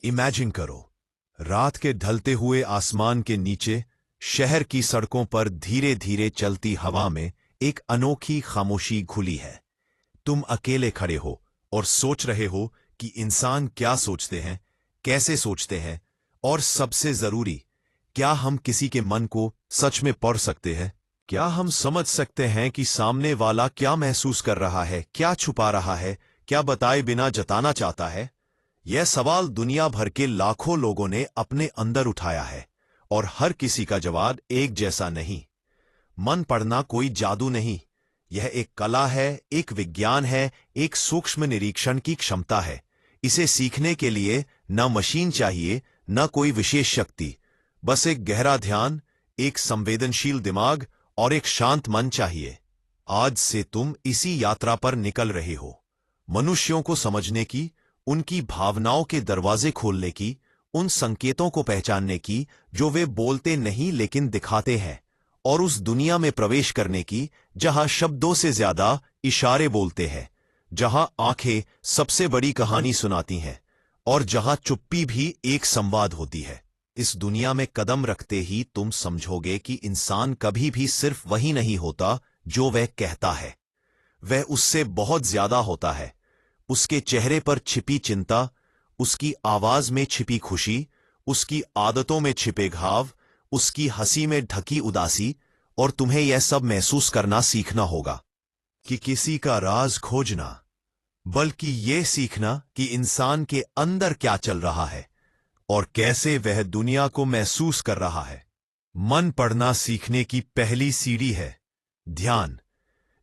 Imagine करो, रात के ढलते हुए आसमान के नीचे शहर की सड़कों पर धीरे धीरे चलती हवा में एक अनोखी खामोशी घुली है। तुम अकेले खड़े हो और सोच रहे हो कि इंसान क्या सोचते हैं, कैसे सोचते हैं, और सबसे जरूरी, क्या हम किसी के मन को सच में पढ़ सकते हैं? क्या हम समझ सकते हैं कि सामने वाला क्या महसूस कर रहा है, क्या छुपा रहा है, क्या बताए बिना जताना चाहता है? यह सवाल दुनिया भर के लाखों लोगों ने अपने अंदर उठाया है, और हर किसी का जवाब एक जैसा नहीं। मन पढ़ना कोई जादू नहीं, यह एक कला है, एक विज्ञान है, एक सूक्ष्म निरीक्षण की क्षमता है। इसे सीखने के लिए न मशीन चाहिए, न कोई विशेष शक्ति, बस एक गहरा ध्यान, एक संवेदनशील दिमाग और एक शांत मन चाहिए। आज से तुम इसी यात्रा पर निकल रहे हो, मनुष्यों को समझने की, उनकी भावनाओं के दरवाजे खोलने की, उन संकेतों को पहचानने की जो वे बोलते नहीं लेकिन दिखाते हैं, और उस दुनिया में प्रवेश करने की जहां शब्दों से ज्यादा इशारे बोलते हैं, जहां आंखें सबसे बड़ी कहानी सुनाती हैं, और जहां चुप्पी भी एक संवाद होती है। इस दुनिया में कदम रखते ही तुम समझोगे कि इंसान कभी भी सिर्फ वही नहीं होता जो वह कहता है, वह उससे बहुत ज्यादा होता है। उसके चेहरे पर छिपी चिंता, उसकी आवाज में छिपी खुशी, उसकी आदतों में छिपे घाव, उसकी हंसी में ढकी उदासी, और तुम्हें यह सब महसूस करना सीखना होगा। कि किसी का राज खोजना, बल्कि यह सीखना कि इंसान के अंदर क्या चल रहा है और कैसे वह दुनिया को महसूस कर रहा है। मन पढ़ना सीखने की पहली सीढ़ी है ध्यान।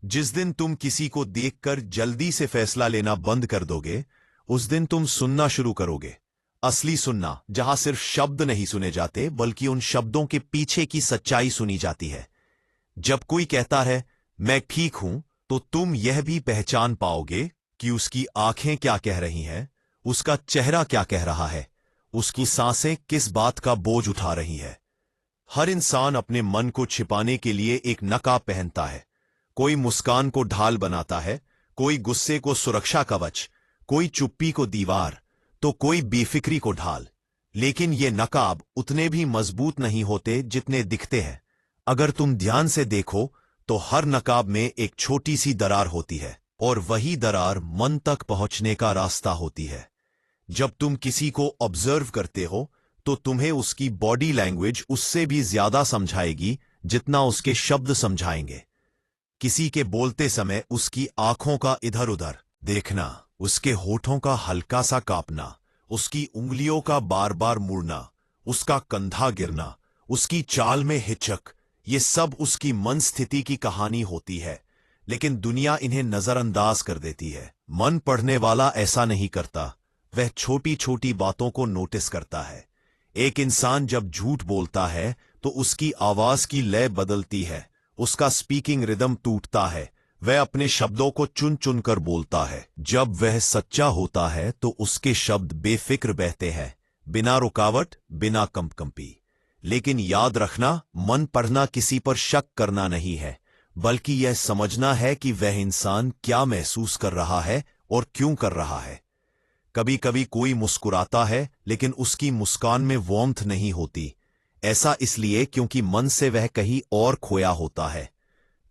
जिस दिन तुम किसी को देखकर जल्दी से फैसला लेना बंद कर दोगे, उस दिन तुम सुनना शुरू करोगे। असली सुनना, जहां सिर्फ शब्द नहीं सुने जाते बल्कि उन शब्दों के पीछे की सच्चाई सुनी जाती है। जब कोई कहता है मैं ठीक हूं, तो तुम यह भी पहचान पाओगे कि उसकी आंखें क्या कह रही हैं, उसका चेहरा क्या कह रहा है, उसकी सांसें किस बात का बोझ उठा रही है। हर इंसान अपने मन को छिपाने के लिए एक नकाब पहनता है। कोई मुस्कान को ढाल बनाता है, कोई गुस्से को सुरक्षा कवच, कोई चुप्पी को दीवार, तो कोई बेफिक्री को ढाल। लेकिन ये नकाब उतने भी मजबूत नहीं होते जितने दिखते हैं। अगर तुम ध्यान से देखो तो हर नकाब में एक छोटी सी दरार होती है, और वही दरार मन तक पहुंचने का रास्ता होती है। जब तुम किसी को ऑब्जर्व करते हो तो तुम्हें उसकी बॉडी लैंग्वेज उससे भी ज्यादा समझाएगी जितना उसके शब्द समझाएंगे। किसी के बोलते समय उसकी आंखों का इधर उधर देखना, उसके होठों का हल्का सा कांपना, उसकी उंगलियों का बार बार मुड़ना, उसका कंधा गिरना, उसकी चाल में हिचक, ये सब उसकी मन स्थिति की कहानी होती है। लेकिन दुनिया इन्हें नजरअंदाज कर देती है। मन पढ़ने वाला ऐसा नहीं करता, वह छोटी छोटी बातों को नोटिस करता है। एक इंसान जब झूठ बोलता है तो उसकी आवाज की लय बदलती है, उसका स्पीकिंग रिदम टूटता है, वह अपने शब्दों को चुन चुन कर बोलता है। जब वह सच्चा होता है तो उसके शब्द बेफिक्र बहते हैं, बिना रुकावट, बिना कंपकंपी। लेकिन याद रखना, मन पढ़ना किसी पर शक करना नहीं है, बल्कि यह समझना है कि वह इंसान क्या महसूस कर रहा है और क्यों कर रहा है। कभी कभी कोई मुस्कुराता है लेकिन उसकी मुस्कान में वार्मथ नहीं होती, ऐसा इसलिए क्योंकि मन से वह कहीं और खोया होता है।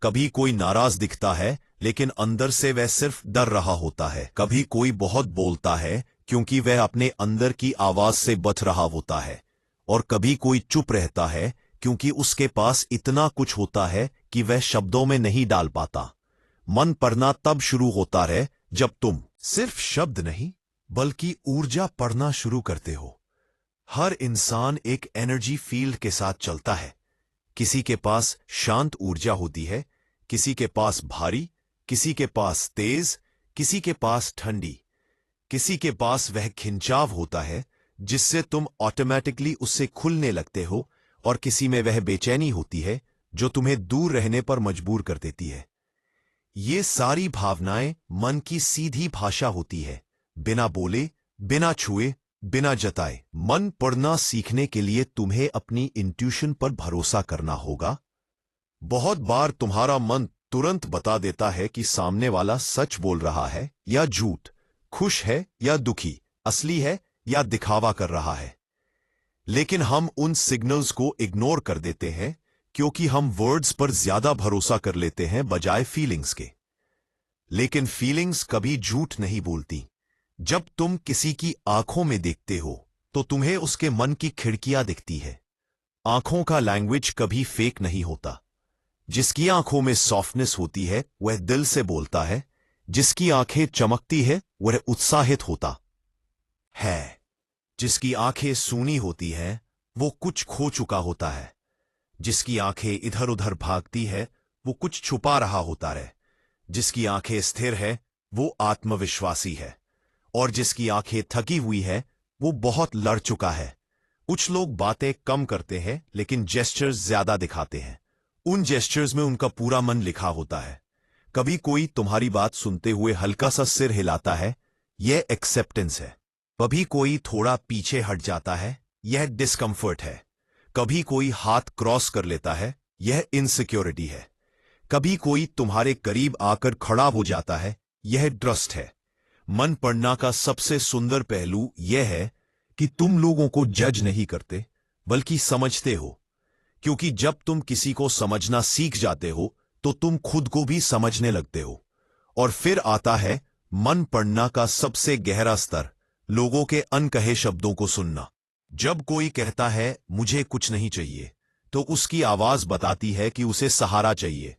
कभी कोई नाराज दिखता है लेकिन अंदर से वह सिर्फ डर रहा होता है। कभी कोई बहुत बोलता है क्योंकि वह अपने अंदर की आवाज से बच रहा होता है, और कभी कोई चुप रहता है क्योंकि उसके पास इतना कुछ होता है कि वह शब्दों में नहीं डाल पाता। मन पढ़ना तब शुरू होता है जब तुम सिर्फ शब्द नहीं बल्कि ऊर्जा पढ़ना शुरू करते हो। हर इंसान एक एनर्जी फील्ड के साथ चलता है। किसी के पास शांत ऊर्जा होती है, किसी के पास भारी, किसी के पास तेज, किसी के पास ठंडी, किसी के पास वह खिंचाव होता है जिससे तुम ऑटोमेटिकली उससे खुलने लगते हो, और किसी में वह बेचैनी होती है जो तुम्हें दूर रहने पर मजबूर कर देती है। ये सारी भावनाएं मन की सीधी भाषा होती है, बिना बोले, बिना छुए, बिना जताए। मन पढ़ना सीखने के लिए तुम्हें अपनी इंट्यूशन पर भरोसा करना होगा। बहुत बार तुम्हारा मन तुरंत बता देता है कि सामने वाला सच बोल रहा है या झूठ, खुश है या दुखी, असली है या दिखावा कर रहा है। लेकिन हम उन सिग्नल्स को इग्नोर कर देते हैं क्योंकि हम वर्ड्स पर ज्यादा भरोसा कर लेते हैं बजाय फीलिंग्स के। लेकिन फीलिंग्स कभी झूठ नहीं बोलती। जब तुम किसी की आंखों में देखते हो तो तुम्हें उसके मन की खिड़कियां दिखती है। आंखों का लैंग्वेज कभी फेक नहीं होता। जिसकी आंखों में सॉफ्टनेस होती है वह दिल से बोलता है। जिसकी आंखें चमकती है वह उत्साहित होता है। जिसकी आंखें सूनी होती हैं वो कुछ खो चुका होता है। जिसकी आंखें इधर उधर भागती है वो कुछ छुपा रहा होता है। जिसकी आंखें स्थिर है वो आत्मविश्वासी है। और जिसकी आंखें थकी हुई है वो बहुत लड़ चुका है। कुछ लोग बातें कम करते हैं लेकिन जेस्चर्स ज्यादा दिखाते हैं। उन जेस्चर्स में उनका पूरा मन लिखा होता है। कभी कोई तुम्हारी बात सुनते हुए हल्का सा सिर हिलाता है, यह एक्सेप्टेंस है। कभी कोई थोड़ा पीछे हट जाता है, यह डिस्कंफर्ट है। कभी कोई हाथ क्रॉस कर लेता है, यह इनसिक्योरिटी है। कभी कोई तुम्हारे करीब आकर खड़ा हो जाता है, यह ट्रस्ट है। मन पढ़ना का सबसे सुंदर पहलू यह है कि तुम लोगों को जज नहीं करते बल्कि समझते हो। क्योंकि जब तुम किसी को समझना सीख जाते हो तो तुम खुद को भी समझने लगते हो। और फिर आता है मन पढ़ना का सबसे गहरा स्तर, लोगों के अनकहे शब्दों को सुनना। जब कोई कहता है मुझे कुछ नहीं चाहिए तो उसकी आवाज बताती है कि उसे सहारा चाहिए।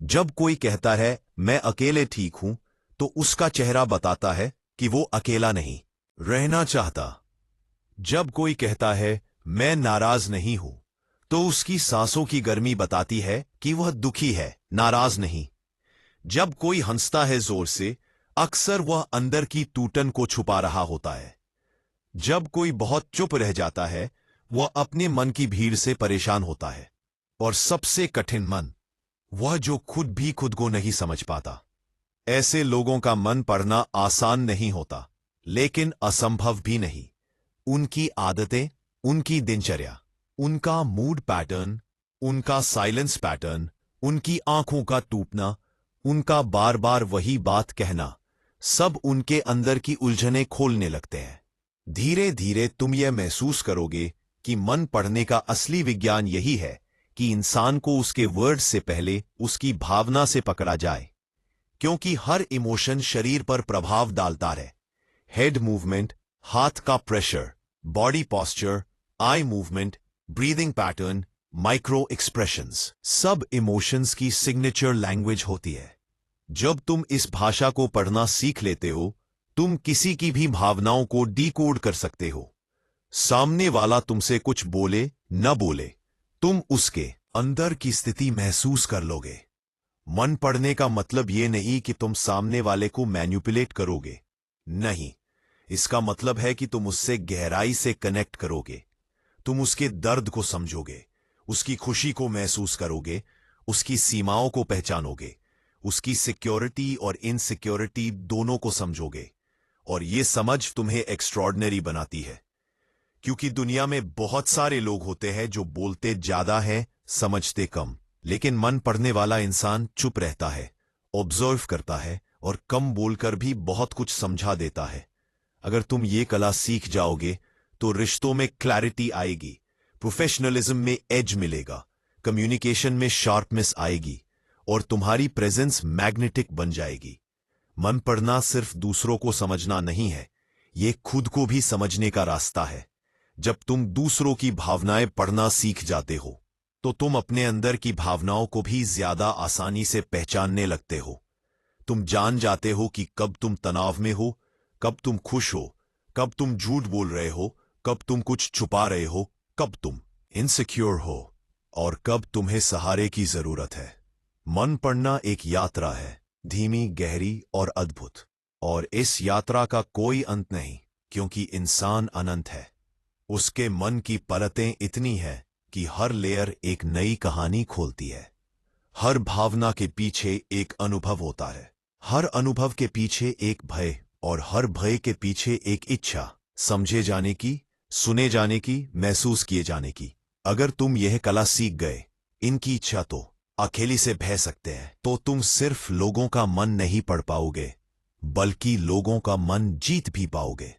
जब कोई कहता है मैं अकेले ठीक हूं तो उसका चेहरा बताता है कि वो अकेला नहीं रहना चाहता। जब कोई कहता है मैं नाराज नहीं हूं तो उसकी सांसों की गर्मी बताती है कि वह दुखी है, नाराज नहीं। जब कोई हंसता है जोर से, अक्सर वह अंदर की टूटन को छुपा रहा होता है। जब कोई बहुत चुप रह जाता है वह अपने मन की भीड़ से परेशान होता है। और सबसे कठिन मन, वह जो खुद भी खुद को नहीं समझ पाता। ऐसे लोगों का मन पढ़ना आसान नहीं होता लेकिन असंभव भी नहीं। उनकी आदतें, उनकी दिनचर्या, उनका मूड पैटर्न, उनका साइलेंस पैटर्न, उनकी आंखों का टूटना, उनका बार बार वही बात कहना, सब उनके अंदर की उलझनें खोलने लगते हैं। धीरे धीरे तुम यह महसूस करोगे कि मन पढ़ने का असली विज्ञान यही है कि इंसान को उसके वर्ड से पहले उसकी भावना से पकड़ा जाए। क्योंकि हर इमोशन शरीर पर प्रभाव डालता है। हेड मूवमेंट, हाथ का pressure, body posture, eye movement, breathing pattern, micro expressions, सब इमोशंस की सिग्नेचर लैंग्वेज होती है। जब तुम इस भाषा को पढ़ना सीख लेते हो तुम किसी की भी भावनाओं को डीकोड कर सकते हो। सामने वाला तुमसे कुछ बोले न बोले, तुम उसके अंदर की स्थिति महसूस कर लोगे। मन पढ़ने का मतलब यह नहीं कि तुम सामने वाले को मैनिपुलेट करोगे, नहीं। इसका मतलब है कि तुम उससे गहराई से कनेक्ट करोगे। तुम उसके दर्द को समझोगे, उसकी खुशी को महसूस करोगे, उसकी सीमाओं को पहचानोगे, उसकी सिक्योरिटी और इनसिक्योरिटी दोनों को समझोगे। और ये समझ तुम्हें एक्स्ट्रॉर्डिनरी बनाती है। क्योंकि दुनिया में बहुत सारे लोग होते हैं जो बोलते ज्यादा हैं, समझते कम। लेकिन मन पढ़ने वाला इंसान चुप रहता है, ऑब्जर्व करता है और कम बोलकर भी बहुत कुछ समझा देता है। अगर तुम ये कला सीख जाओगे तो रिश्तों में क्लैरिटी आएगी, प्रोफेशनलिज्म में एज मिलेगा, कम्युनिकेशन में शार्पनेस आएगी और तुम्हारी प्रेजेंस मैग्नेटिक बन जाएगी। मन पढ़ना सिर्फ दूसरों को समझना नहीं है, ये खुद को भी समझने का रास्ता है। जब तुम दूसरों की भावनाएं पढ़ना सीख जाते हो तो तुम अपने अंदर की भावनाओं को भी ज्यादा आसानी से पहचानने लगते हो। तुम जान जाते हो कि कब तुम तनाव में हो, कब तुम खुश हो, कब तुम झूठ बोल रहे हो, कब तुम कुछ छुपा रहे हो, कब तुम इनसिक्योर हो और कब तुम्हें सहारे की जरूरत है। मन पढ़ना एक यात्रा है, धीमी, गहरी और अद्भुत। और इस यात्रा का कोई अंत नहीं, क्योंकि इंसान अनंत है। उसके मन की परतें इतनी है कि हर लेयर एक नई कहानी खोलती है। हर भावना के पीछे एक अनुभव होता है, हर अनुभव के पीछे एक भय और हर भय के पीछे एक इच्छा, समझे जाने की, सुने जाने की, महसूस किए जाने की। अगर तुम यह कला सीख गए, इनकी इच्छा तो अकेली से बह सकते हैं, तो तुम सिर्फ लोगों का मन नहीं पढ़ पाओगे बल्कि लोगों का मन जीत भी पाओगे।